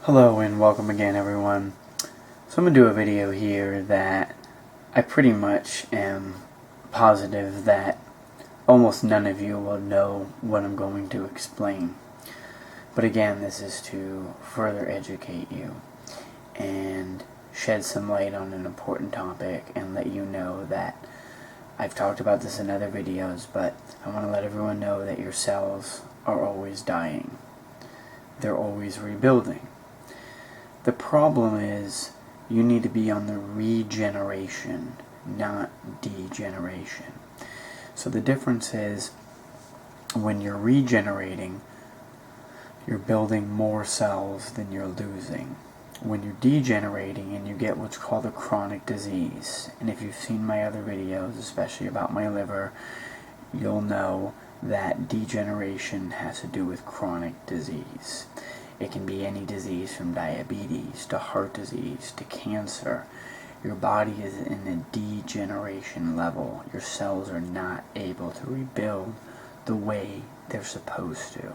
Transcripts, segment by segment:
Hello and welcome again, everyone. So I'm going to do a video here that I pretty much am positive that almost none of you will know what I'm going to explain. But again, this is to further educate you and shed some light on an important topic and let you know that I've talked about this in other videos, but I want to let everyone know that your cells are always dying. They're always rebuilding. The problem is you need to be on the regeneration, not degeneration. So the difference is when you're regenerating, you're building more cells than you're losing. When you're degenerating and you get what's called a chronic disease, and if you've seen my other videos, especially about my liver, you'll know that degeneration has to do with chronic disease. It can be any disease from diabetes to heart disease to cancer. Your body is in a degeneration level. Your cells are not able to rebuild the way they're supposed to.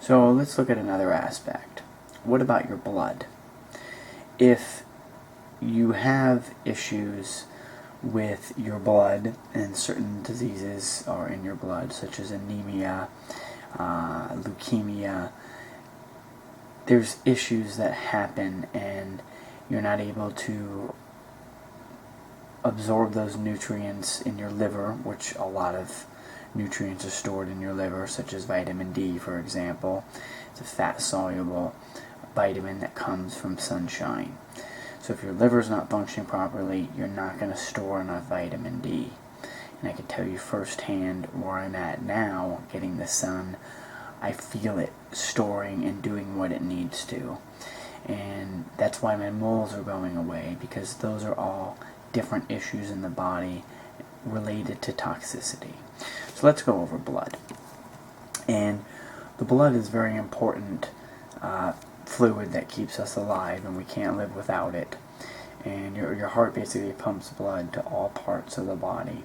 So let's look at another aspect. What about your blood? If you have issues with your blood and certain diseases are in your blood, such as anemia, leukemia, there's issues that happen and you're not able to absorb those nutrients in your liver, which a lot of nutrients are stored in your liver, such as vitamin D, for example. It's a fat-soluble vitamin that comes from sunshine. So if your liver's not functioning properly, you're not going to store enough vitamin D. And I can tell you firsthand where I'm at now, getting the sun, I feel it storing and doing what it needs to. And that's why my moles are going away, because those are all different issues in the body related to toxicity. So let's go over blood. And the blood is very important fluid that keeps us alive, and we can't live without it. And your heart basically pumps blood to all parts of the body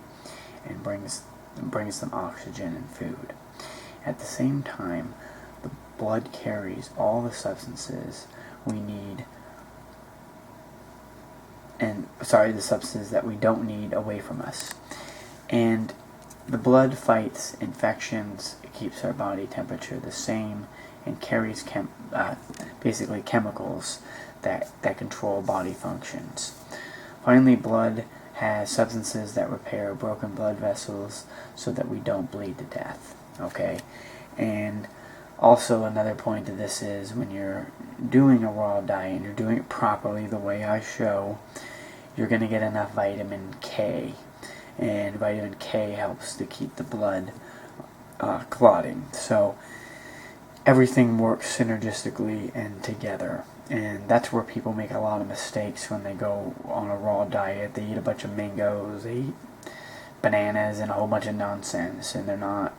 and brings them oxygen and food. At the same time, the blood carries all the substances we need, the substances that we don't need away from us. And the blood fights infections, it keeps our body temperature the same, and carries basically chemicals that control body functions. Finally, blood has substances that repair broken blood vessels so that we don't bleed to death. Okay? And also another point to this is when you're doing a raw diet and you're doing it properly the way I show, you're going to get enough vitamin K. And vitamin K helps to keep the blood clotting. So everything works synergistically and together. And that's where people make a lot of mistakes when they go on a raw diet. They eat a bunch of mangoes, they eat bananas and a whole bunch of nonsense, and they're not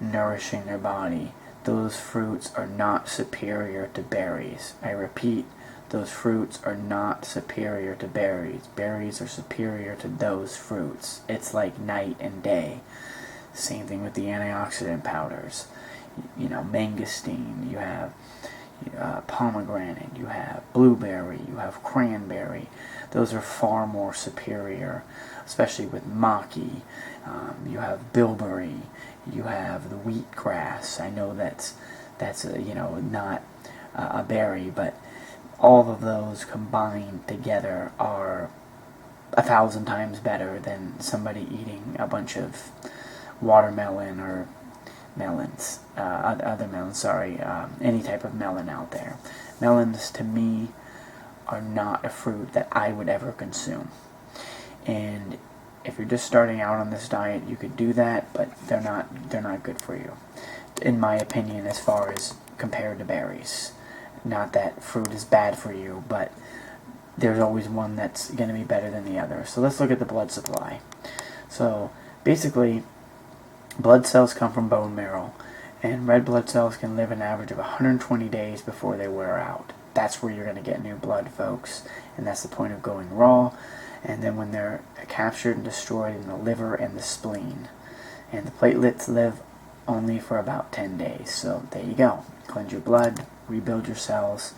nourishing their body. Those fruits are not superior to berries. I repeat, those fruits are not superior to berries. Berries are superior to those fruits. It's like night and day. Same thing with the antioxidant powders. You know, mangosteen, you have pomegranate, you have blueberry, you have cranberry. Those are far more superior, especially with maki. You have bilberry, you have the wheatgrass. I know that's not a berry, but all of those combined together are 1,000 times better than somebody eating a bunch of watermelon or melons, any type of melon out there. Melons, to me, are not a fruit that I would ever consume. And if you're just starting out on this diet, you could do that, but they're not good for you, in my opinion, as far as compared to berries. Not that fruit is bad for you, but there's always one that's going to be better than the other. So let's look at the blood supply. So basically, blood cells come from bone marrow, and red blood cells can live an average of 120 days before they wear out. That's where you're going to get new blood, folks, and that's the point of going raw. And then when they're captured and destroyed in the liver and the spleen. And the platelets live only for about 10 days. So there you go. Cleanse your blood, rebuild your cells.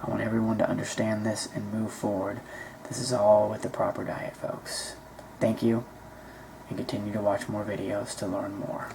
I want everyone to understand this and move forward. This is all with the proper diet, folks. Thank you, and continue to watch more videos to learn more.